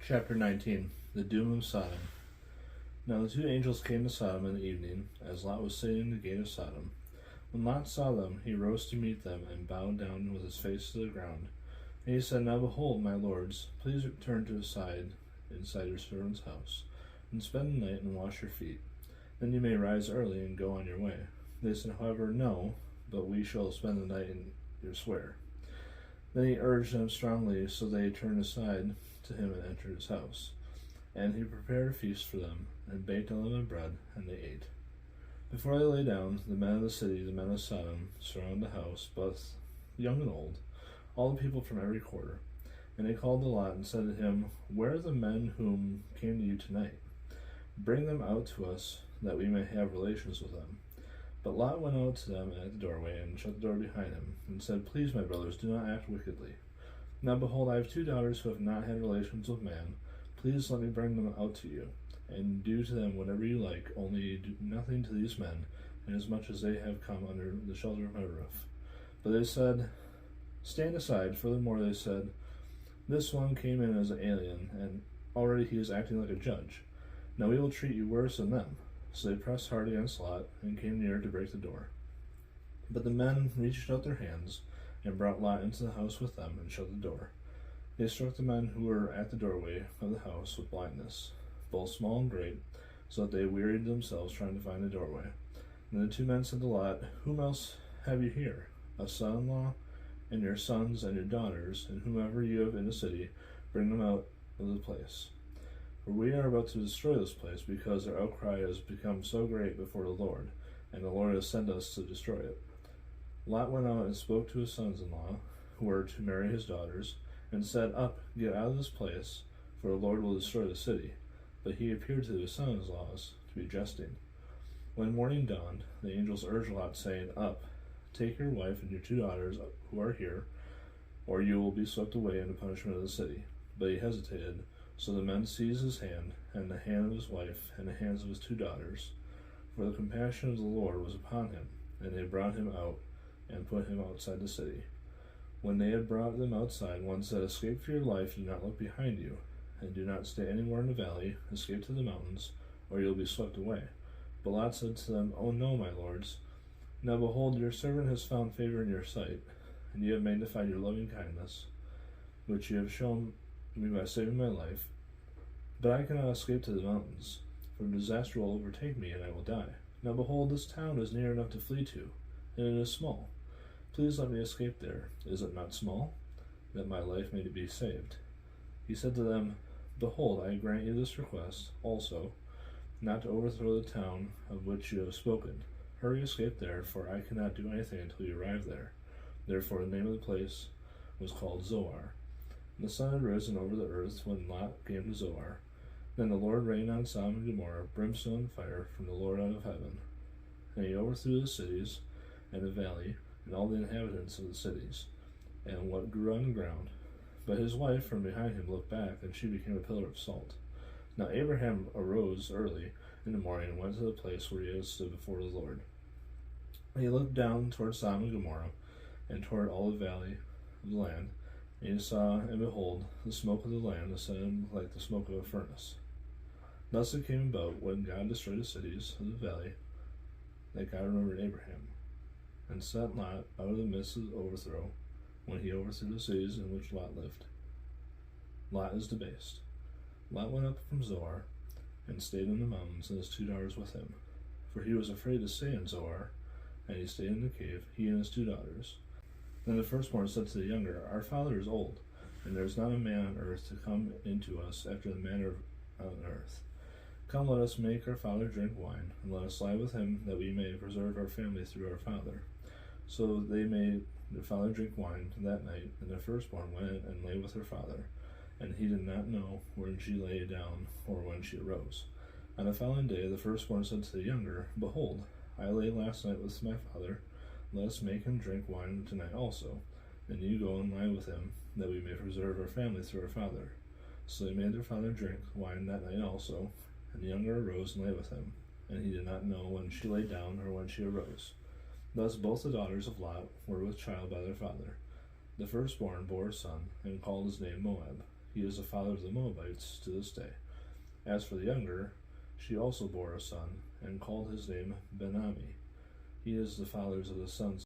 Chapter 19. The Doom of Sodom. Now the two angels came to Sodom in the evening, as Lot was sitting in the gate of Sodom. When Lot saw them, he rose to meet them, and bowed down with his face to the ground. And he said, Now behold, my lords, please return to the side inside your servant's house, and spend the night and wash your feet. Then you may rise early and go on your way. They said, however, No, but we shall spend the night in your square. Then he urged them strongly, so they turned aside to him and entered his house. And he prepared a feast for them, and baked unleavened bread, and they ate. Before they lay down, the men of the city, the men of Sodom, surrounded the house, both young and old, all the people from every quarter. And they called to Lot and said to him, Where are the men whom came to you tonight? Bring them out to us, that we may have relations with them. But Lot went out to them at the doorway, and shut the door behind him, and said, Please, my brothers, do not act wickedly. Now behold, I have 2 daughters who have not had relations with man. Please let me bring them out to you, and do to them whatever you like, only do nothing to these men, inasmuch as they have come under the shelter of my roof. But they said, Stand aside. Furthermore they said, This one came in as an alien, and already he is acting like a judge. Now we will treat you worse than them. So they pressed hard against Lot, and came near to break the door. But the men reached out their hands, and brought Lot into the house with them, and shut the door. They struck the men who were at the doorway of the house with blindness, both small and great, so that they wearied themselves trying to find the doorway. And the 2 men said to Lot, Whom else have you here? A son-in-law, and your sons and your daughters, and whomever you have in the city, bring them out of the place. For we are about to destroy this place, because their outcry has become so great before the Lord, and the Lord has sent us to destroy it. Lot went out and spoke to his sons-in-law, who were to marry his daughters, and said, Up, get out of this place, for the Lord will destroy the city. But he appeared to his sons-in-laws to be jesting. When morning dawned, the angels urged Lot, saying, Up, take your wife and your 2 daughters who are here, or you will be swept away in the punishment of the city. But he hesitated. So the men seized his hand, and the hand of his wife, and the hands of his 2 daughters. For the compassion of the Lord was upon him, and they brought him out, and put him outside the city. When they had brought them outside, one said, Escape for your life, do not look behind you, and do not stay anywhere in the valley, escape to the mountains, or you will be swept away. But Lot said to them, O no, my lords. Now behold, your servant has found favor in your sight, and you have magnified your loving kindness, which you have shown me by saving my life. But I cannot escape to the mountains, for disaster will overtake me, and I will die. Now behold, this town is near enough to flee to, and it is small. Please let me escape there. Is it not small, that my life may be saved? He said to them, Behold, I grant you this request also, not to overthrow the town of which you have spoken. Hurry, escape there, for I cannot do anything until you arrive there. Therefore the name of the place was called Zoar. The sun had risen over the earth when Lot came to Zoar. Then the Lord rained on Sodom and Gomorrah brimstone and fire from the Lord out of heaven. And he overthrew the cities and the valley, and all the inhabitants of the cities, and what grew on the ground. But his wife from behind him looked back, and she became a pillar of salt. Now Abraham arose early in the morning and went to the place where he had stood before the Lord. And he looked down toward Sodom and Gomorrah, and toward all the valley of the land. And he saw, and behold, the smoke of the land ascended like the smoke of a furnace. Thus it came about, when God destroyed the cities of the valley, that God remembered Abraham, and sent Lot out of the midst of the overthrow, when he overthrew the cities in which Lot lived. Lot is debased. Lot went up from Zoar, and stayed in the mountains, and his 2 daughters with him. For he was afraid to stay in Zoar, and he stayed in the cave, he and his 2 daughters. Then the firstborn said to the younger, Our father is old, and there is not a man on earth to come into us after the manner on earth. Come, let us make our father drink wine, and let us lie with him, that we may preserve our family through our father. So they made their father drink wine that night, and their firstborn went and lay with her father, and he did not know when she lay down or when she arose. On the following day the firstborn said to the younger, Behold, I lay last night with my father. Let us make him drink wine tonight also, and you go and lie with him, that we may preserve our family through our father. So they made their father drink wine that night also, and the younger arose and lay with him, and he did not know when she lay down or when she arose. Thus both the daughters of Lot were with child by their father. The firstborn bore a son, and called his name Moab. He is the father of the Moabites to this day. As for the younger, she also bore a son, and called his name Ben-Ami. He is the father of the sons